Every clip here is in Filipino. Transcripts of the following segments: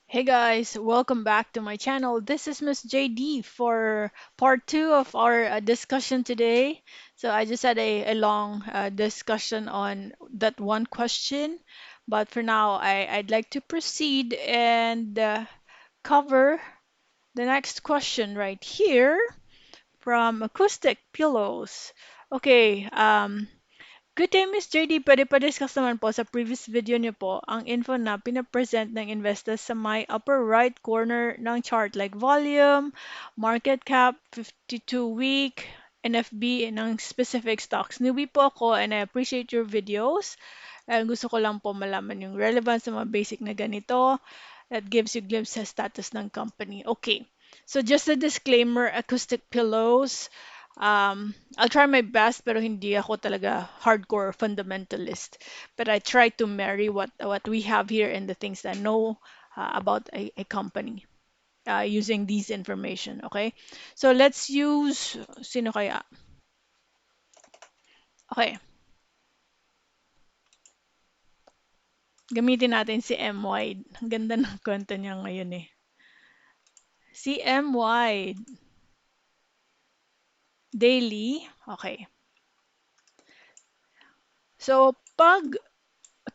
Hey guys, welcome back to my channel. This is Miss JD for part two of our discussion today. So I just had a long discussion on that one question, but for now I'd like to proceed and cover the next question right here from Acoustic Pillows. Okay, good day, Miss JD. Pwede pa discuss naman po sa previous video niyo po ang info na pinapresent ng investors sa my upper right corner ng chart like volume, market cap, 52-week, NFB ng specific stocks. Newbie po ako and I appreciate your videos. Gusto ko lang po malaman yung relevance sa mga basic na ganito that gives you glimpse sa status ng company. Okay. So just a disclaimer, acoustic pillows. I'll try my best pero hindi ako talaga hardcore fundamentalist. But I try to marry what we have here and the things that I know about a company using these information. Okay? So let's use, sino kaya? Okay. Gamitin natin si M-Wide. Ang ganda ng kwento niya ngayon eh. Si M-Wide. Daily. Okay. So, pag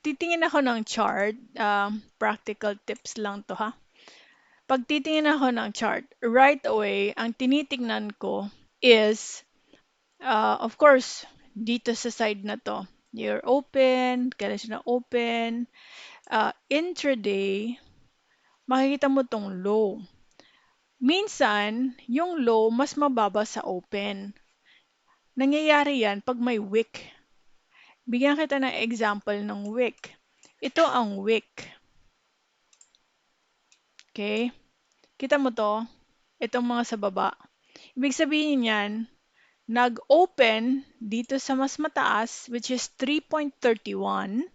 titingin ako ng chart, practical tips lang to ha. Pag titingin ako ng chart, right away, ang tinitingnan ko is, of course, dito sa side na to, you're open, kailan siya na open, intraday, makikita mo tong low. Minsan, yung low mas mababa sa open. Nangyayari yan pag may wick. Bigyan kita ng example ng wick. Ito ang wick. Okay? Kita mo to? Itong mga sa baba. Ibig sabihin yan, nag-open dito sa mas mataas, which is 3.31.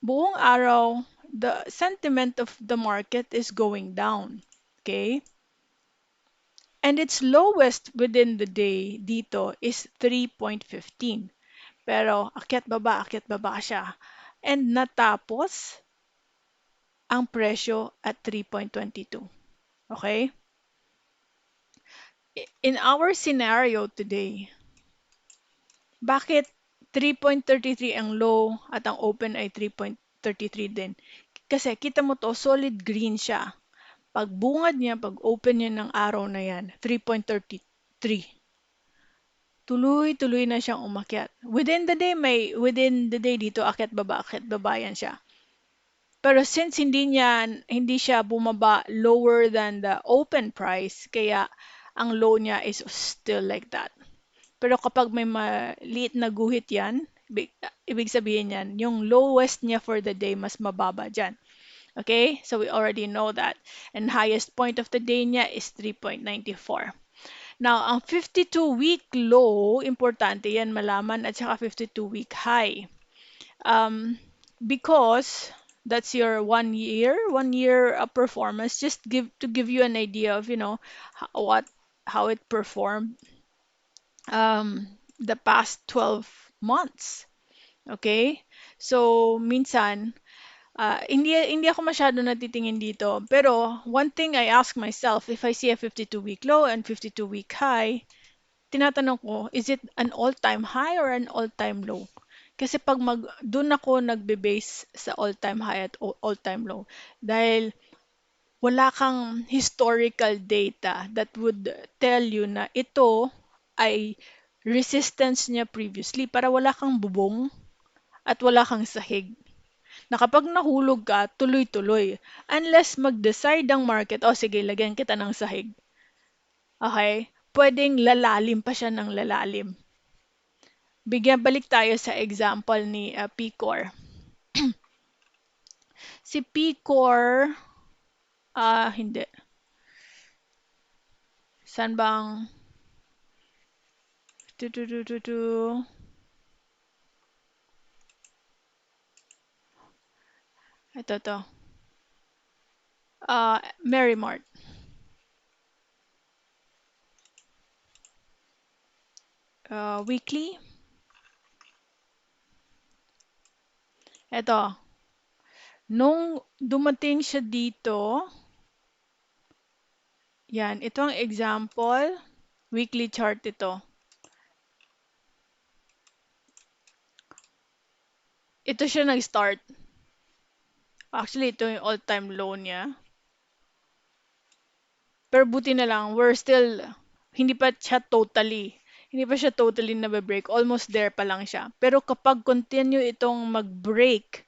Buong araw, the sentiment of the market is going down. Okay? And its lowest within the day dito is 3.15. Pero akyat baba siya. And natapos ang presyo at 3.22. Okay? In our scenario today, bakit 3.33 ang low at ang open ay 3.33 din? Kasi kita mo to, solid green siya. Pag bungad niya, pag open niya ng araw na yan, 3.33. Tuloy-tuloy na siyang umakyat. Within the day dito, akyat baba yan siya. Pero since hindi siya bumaba lower than the open price, kaya ang low niya is still like that. Pero kapag may maliit na guhit yan, ibig sabihin yan, yung lowest niya for the day mas mababa dyan. Okay? So we already know that. And highest point of the day niya is 3.94. Now, ang 52-week low, importante yan malaman, at saka 52-week high. Because that's your 1 year performance, just give you an idea of, how it performed the past 12 months. Okay? So, minsan, hindi ako masyado natitingin dito. Pero, one thing I ask myself, if I see a 52-week low and 52-week high, tinatanong ko, is it an all-time high or an all-time low? Kasi doon ako nagbe-base sa all-time high at all-time low. Dahil wala kang historical data that would tell you na ito ay resistance niya previously para wala kang bubong at wala kang sahig. Na kapag nahulog ka, tuloy-tuloy. Unless mag-decide ang market, oh sige, lagyan kita ng sahig. Okay? Pwedeng lalalim pa siya ng lalalim. Balik tayo sa example ni Pcor. Si Pcor, hindi. San bang tu tu tu tu tu ito to. Merrimart. Weekly. Ito. Nung dumating siya dito, yan, ito ang example, weekly chart ito. Ito siya nag-start. Actually, ito yung all-time low niya. Pero buti na lang, we're still, hindi pa siya totally, hindi pa siya totally na-break. Almost there pa lang siya. Pero kapag continue itong mag-break,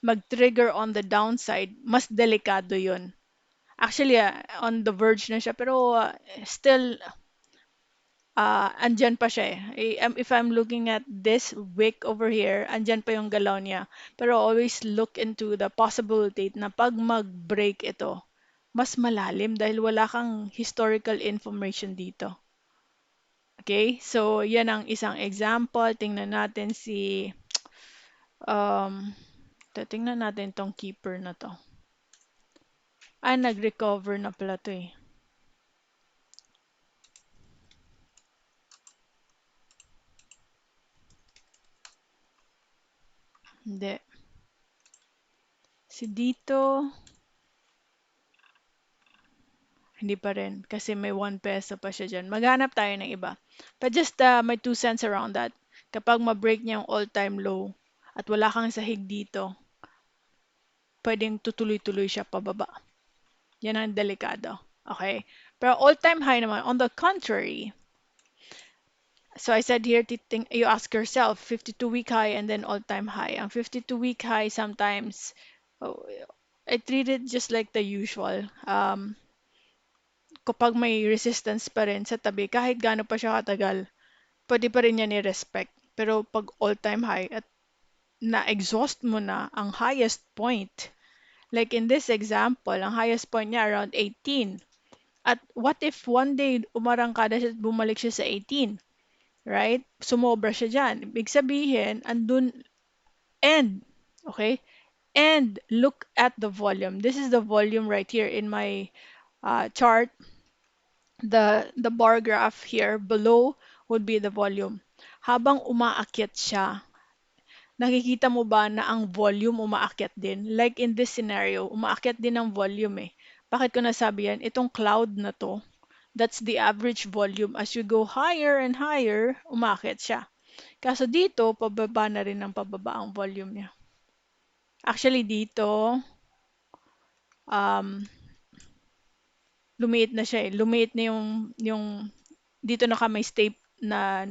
mag-trigger on the downside, mas delikado yun. Actually, on the verge na siya. Pero still, andyan pa siya eh. If I'm looking at this wick over here, andyan pa yung galaw niya. Pero always look into the possibility na pag mag-break ito, mas malalim dahil wala kang historical information dito. Okay? So, yan ang isang example. Tingnan natin um, tingnan natin tong keeper na to. Nag-recover na pala to eh. Hindi. Si dito, hindi pa rin. Kasi may 1 peso pa siya dyan. Maghanap tayo ng iba. But just my 2 cents around that. Kapag ma-break niya yung all-time low at wala kang sahig dito, pwedeng tutuloy-tuloy siya pababa. Yan ang delikado. Okay? Pero all-time high naman, on the contrary, so I said here, you ask yourself, 52-week high and then all-time high. Ang 52-week high sometimes, oh, I treat it just like the usual. Kapag may resistance pa rin sa tabi, kahit gaano pa siya katagal, pwede pa rin yan i-respect. Pero pag all-time high at na-exhaust mo na ang highest point, like in this example, ang highest point niya around 18. At what if one day umarangkada siya at bumalik siya sa 18? Right? Sumobra siya dyan. Ibig sabihin, andun, and, okay? And look at the volume. This is the volume right here in my chart. The bar graph here below would be the volume. Habang umaakyat siya, nakikita mo ba na ang volume umaakyat din? Like in this scenario, umaakyat din ang volume eh. Bakit ko nasabi yan? Itong cloud na to, that's the average volume. As you go higher and higher, umaakyat siya. Kaso dito, pababa na rin ng pababa ang volume niya. Actually dito, um, lumiit na siya eh. Lumiit na yung dito na kami na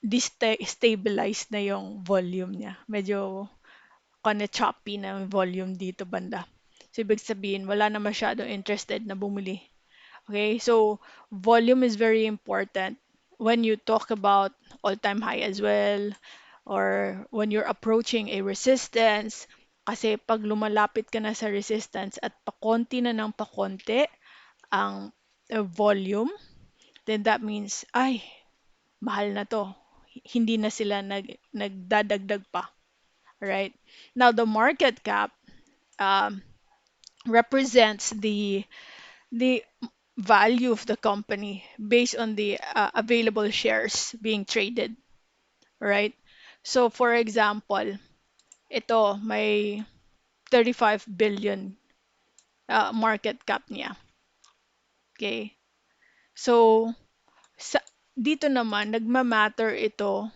destabilize na yung volume niya. Medyo choppy na yung volume dito banda. So, ibig sabihin, wala na masyadong interested na bumili. Okay, so volume is very important when you talk about all-time high as well, or when you're approaching a resistance. Kasi pag lumalapit ka na sa resistance at pakonti na ng pakonti ang volume, then that means, ay, mahal na to. Hindi na sila nagdadagdag pa. Right? Now, the market cap um, represents the value of the company based on the available shares being traded. Right? So, for example, ito may 35 billion market cap niya. Okay? So, sa, dito naman, nagma-matter ito.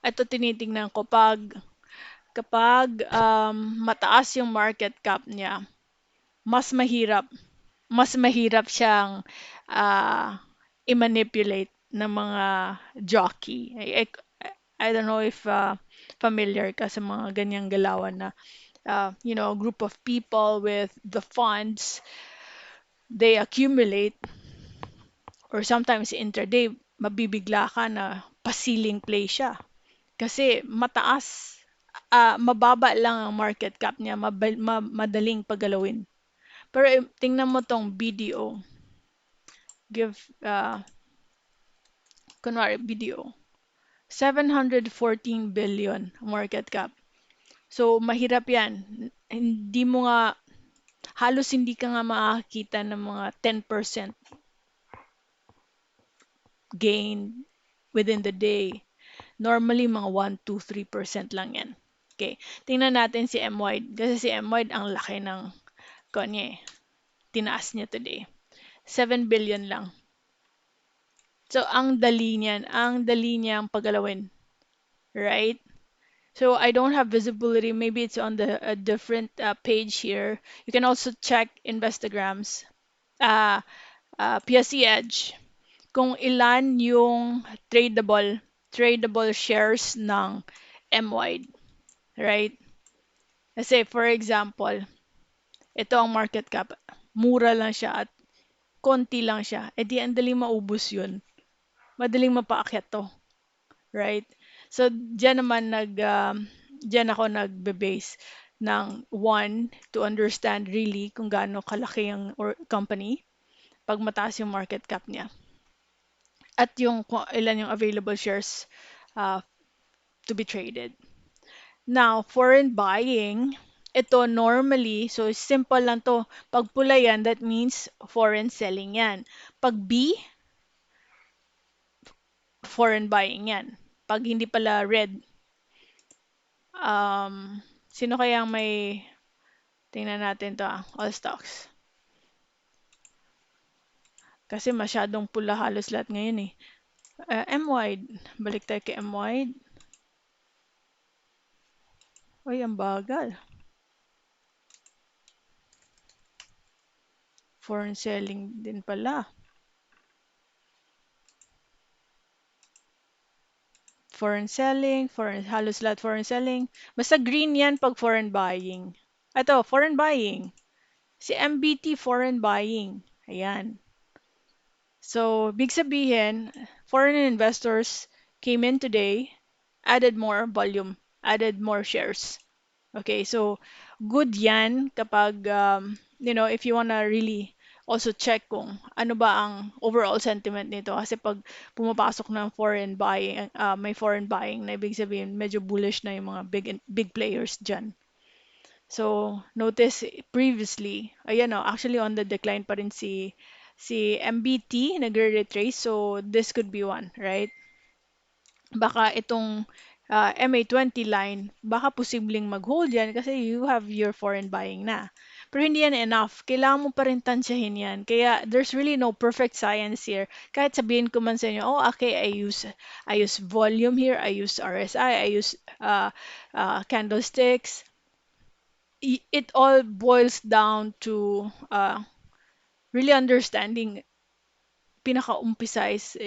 Ito tinitingnan ko kapag mataas yung market cap niya, mas mahirap. Mas mahirap siyang uh, i-manipulate ng mga jockey. I don't know if familiar ka sa mga ganyang galawan na group of people with the funds, they accumulate or sometimes intraday, mabibigla ka na pasiling play siya. Kasi mataas, mababa lang ang market cap niya, madaling pagalawin. Pero tingnan mo tong BDO. Give, kunwari, BDO. 714 billion market cap. So, mahirap yan. Hindi mo nga, halos hindi ka nga makakita ng mga 10% gain within the day. Normally, mga 1, 2, 3% lang yan. Okay, tingnan natin si M-Wide. Kasi si M-Wide ang laki ng kanya eh. Tinaas niya today. 7 billion lang. So, ang dali niyang paggalawin. Right? So, I don't have visibility. Maybe it's on the a different page here. You can also check Instagrams. Uh, PSE Edge. Kung ilan yung tradable shares ng M-Wide. Right? Kasi, for example, ito ang market cap. Mura lang siya at konti lang siya. E di, ang daling maubos yun. Madaling mapaakyat to. Right? So, diyan ako nagbe-base ng one, to understand really kung gaano kalaki ang or company pag mataas yung market cap niya. At yung kung ilan yung available shares uh, to be traded. Now, foreign buying, ito normally, so simple lang to. Pag pula yan, that means foreign selling yan. Pag B, foreign buying yan. Pag hindi pala red, sino kayang may, tingnan natin to all stocks. Kasi masyadong pula halos lahat ngayon eh. M-Wide, balik tayo kay M-Wide. Uy, ang bagal. Foreign selling din pala. Foreign selling, halos lahat foreign selling. Basta green yan pag foreign buying. Ito, foreign buying. Si MBT foreign buying. Ayan. So, big sabihin, foreign investors came in today, added more volume, added more shares. Okay, so good yan kapag, if you wanna really also check kung ano ba ang overall sentiment nito. Kasi pag pumapasok ng foreign buying, may foreign buying na ibig sabihin medyo bullish na yung mga big players dyan. So, notice previously, ayan o, actually on the decline pa rin si MBT, nagre-retrace. So, this could be one, right? Baka itong MA20 line, baka posibleng mag-hold yan kasi you have your foreign buying na. Pero hindi yan enough. Kailangan mo pa rin tansyahin yan. Kaya there's really no perfect science here. Kahit sabihin ko man sa inyo, oh, okay, I use volume here, I use RSI, I use candlesticks. It all boils down to really understanding, pinaka-umpisa is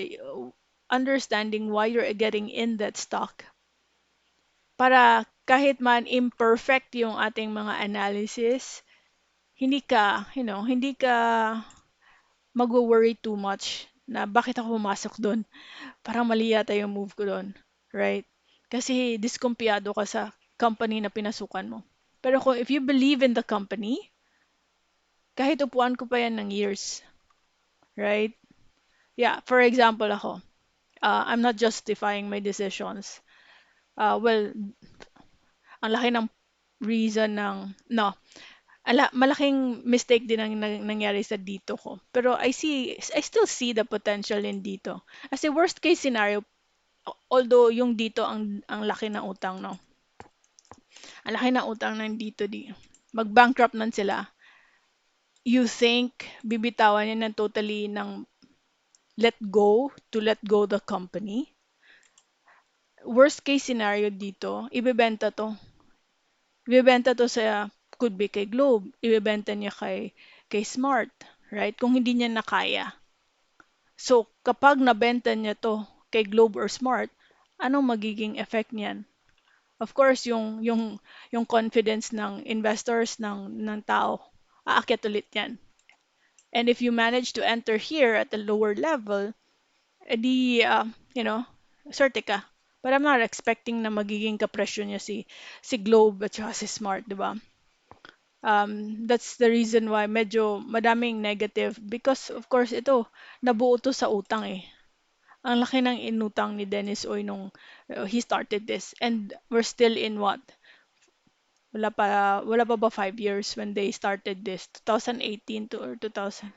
understanding why you're getting in that stock. Para kahit man imperfect yung ating mga analysis, hindi ka mag-worry too much na bakit ako pumasok doon. Parang mali yata yung move ko doon. Right? Kasi diskumpiyado ka sa company na pinasukan mo. Pero kung if you believe in the company, kahit upuan ko pa yan ng years. Right? Yeah, for example ako, I'm not justifying my decisions. Well, ang laki ng reason ng, no, malaking mistake din ang nangyari sa dito ko. Pero I still see the potential in dito. As a worst case scenario, although yung dito ang laki ng utang, no? Ang laki ng utang ng dito mag-bankrupt man sila. You think bibitawan niya ng totally ng let go the company? Worst case scenario dito, ibebenta to sa, could be kay Globe, ibebenta niya kay Smart, right? Kung hindi niya nakaya. So, kapag nabenta niya to kay Globe or Smart, anong magiging effect niyan? Of course, yung confidence ng investors ng tao, aakyat ulit yan. And if you manage to enter here at a lower level, edi, swerte ka. But I'm not expecting na magiging kapresyo niya si Globe at saka si Smart, di ba? That's the reason why medyo madaming negative because of course ito, nabuo to sa utang eh. Ang laki ng inutang ni Dennis Oy nung he started this and we're still in what? Wala pa ba 5 years when they started this? 2018 to or 2017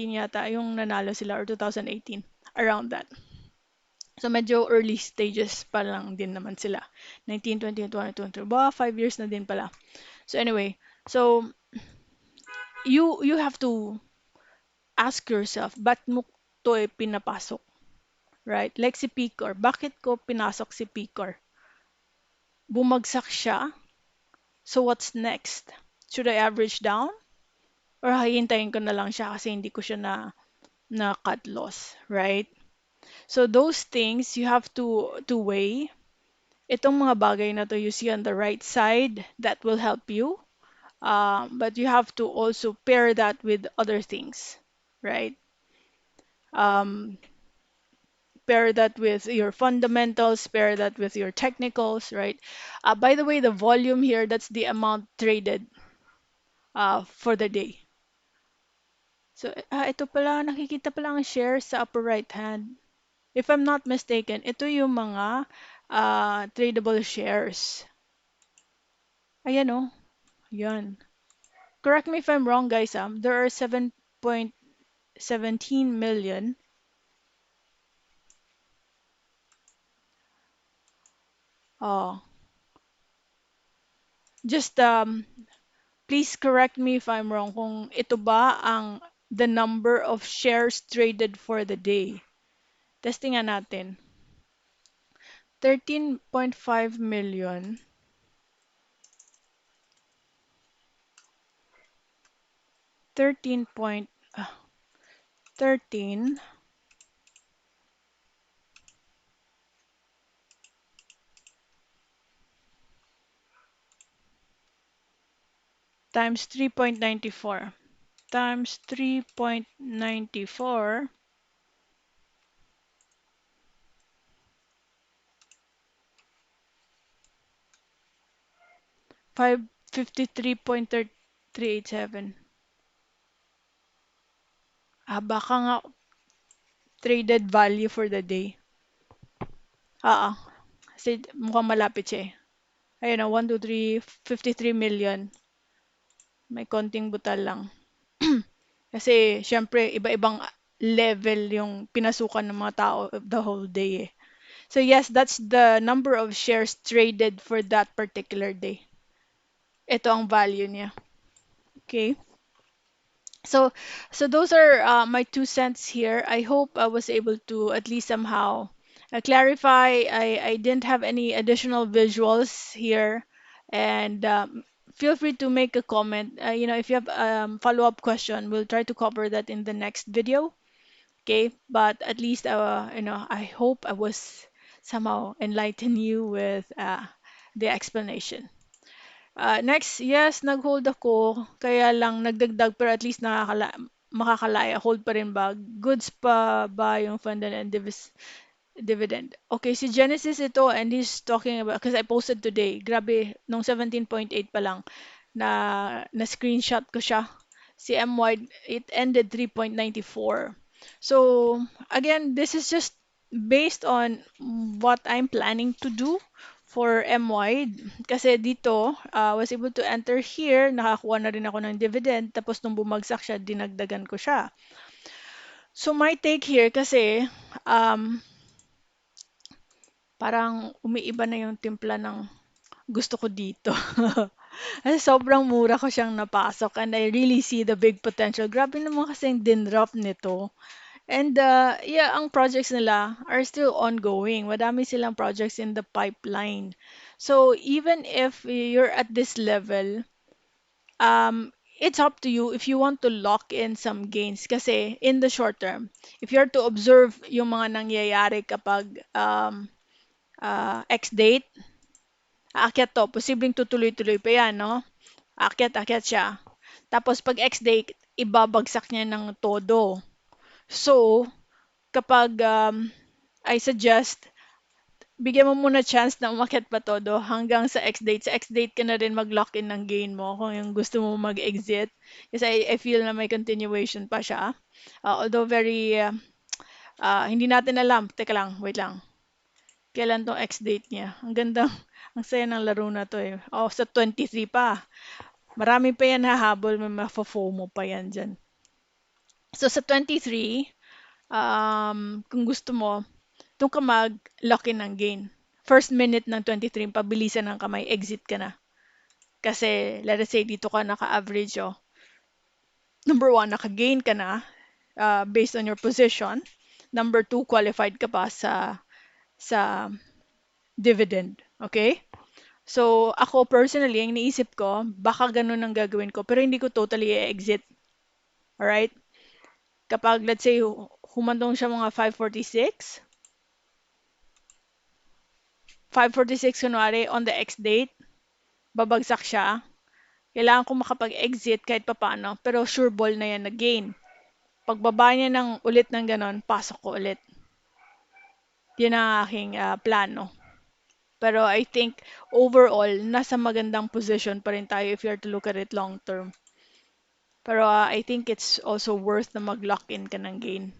yata yung nanalo sila or 2018 around that. So medyo early stages pa lang din naman sila. 19, 20, 21, 22. Ba, 5 years na din pala. So anyway, so you have to ask yourself, ba't mo to pinapasok? Right? Like si Picor, bakit ko pinasok si Picor? Bumagsak siya. So what's next? Should I average down? Or hihintayin ko na lang siya kasi hindi ko siya na cut loss, right? So those things you have to weigh. Itong mga bagay na to you see on the right side that will help you. But you have to also pair that with other things, right? Um, Pair that with your fundamentals, pair that with your technicals, right? By the way, the volume here, that's the amount traded for the day. So, ito pala, nakikita pala ang shares sa upper right hand. If I'm not mistaken, ito yung mga tradable shares. Ayan oh, yan. Correct me if I'm wrong, guys. There are 7.17 million. Oh, just please correct me if I'm wrong kung ito ba ang the number of shares traded for the day. Testingan natin. 13.5 million. 13 point, 13 times 3.94 times 3.94, 553.387. Baka nga traded value for the day. Ah, kasi mukhang malapit siya eh. Ayun o, 1, 2, 3, 53 million. May konting butal lang. Kasi, syempre, iba-ibang level yung pinasukan ng mga tao the whole day eh. So yes, that's the number of shares traded for that particular day. Ito ang value niya. Okay? So, so those are my 2 cents here. I hope I was able to at least somehow clarify. I didn't have any additional visuals here, and feel free to make a comment. If you have follow-up question, we'll try to cover that in the next video. Okay, but at least I hope I was somehow enlighten you with the explanation. Next, yes, nag-hold ako. Kaya lang nagdagdag pero at least makakalaya. Hold pa rin ba? Goods pa ba yung fund and dividend? Okay, si Genesis ito and he's talking about, because I posted today, grabe, nung 17.8 pa lang, na screenshot ko siya. Si MY, it ended 3.94. So, again, this is just based on what I'm planning to do for MY. Kasi dito, was able to enter here, nakakuha na rin ako ng dividend, tapos nung bumagsak siya, dinagdagan ko siya. So, my take here, kasi, parang umiiba na yung timpla ng gusto ko dito. Kasi sobrang mura ko siyang napasok and I really see the big potential. Grabe naman kasi yung dinrop nito. And yeah, ang projects nila are still ongoing. Madami silang projects in the pipeline. So even if you're at this level, it's up to you if you want to lock in some gains. Kasi in the short term, if you're to observe yung mga nangyayari kapag X date, aakyat to. Posibleng tutuloy-tuloy pa yan, no? Aakyat-akyat siya. Tapos pag X date, ibabagsak niya ng todo. So, kapag I suggest, bigyan mo muna chance na umakyat pa todo hanggang sa X date. Sa X date ka na rin mag-lock in ng gain mo kung yung gusto mo mag-exit. Kasi I feel na may continuation pa siya. Although very, hindi natin alam. Teka lang, wait lang. Kailan tong X date niya? Ang ganda, ang saya ng laro na to eh. Oh, sa 23 pa. Marami pa yan hahabol, may mafo-FOMO pa yan dyan. So sa 23, kung gusto mo, doon ka mag-lock in ng gain. First minute ng 23, pabilisan ng kamay, exit ka na. Kasi, let us say, dito ka naka-average, oh. Number one, naka-gain ka na based on your position. Number two, qualified ka pa sa dividend. Okay? So, ako personally, ang iniisip ko, baka ganun ang gagawin ko, pero hindi ko totally exit. Alright? Kapag, let's say, humantong siya mga 546, 546 kunwari, on the X date, babagsak siya. Kailangan ko makapag-exit kahit papaano, pero sure ball na yan na gain. Pagbaba niya ng ulit ng ganon, pasok ko ulit. Yun ang aking plano. Pero I think overall, nasa magandang position pa rin tayo if you are to look at it long term. Pero I think it's also worth na mag-lock in ka ng gain.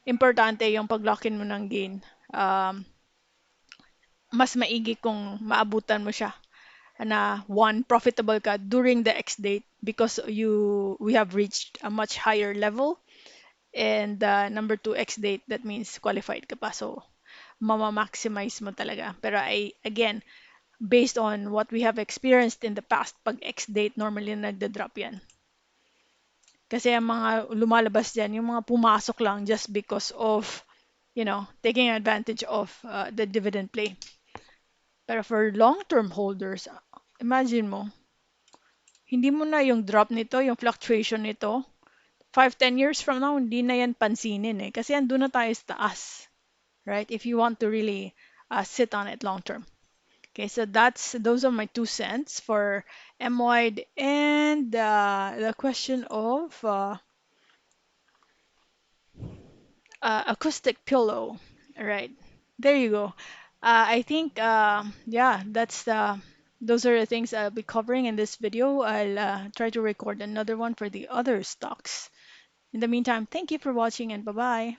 Importante yung pag-lock in mo ng gain. Um, mas maigi kung maabutan mo siya na one, profitable ka during the X date because we have reached a much higher level. And number two, X date, that means qualified ka pa. So, mama-maximize mo talaga. Pero again, based on what we have experienced in the past, pag X date, normally nagda-drop yan. Kasi ang mga lumalabas dyan, yung mga pumasok lang just because of, taking advantage of the dividend play. Pero for long-term holders, imagine mo, hindi mo na yung drop nito, yung fluctuation nito, 5, 10 years from now, hindi na yan pansinin eh. Kasi andun na tayo sa taas. Right? If you want to really sit on it long term. Okay, so those are my 2 cents for MWIDE and the question of acoustic pillow. All right, there you go. I think yeah, those are the things I'll be covering in this video. I'll try to record another one for the other stocks. In the meantime, thank you for watching and bye bye.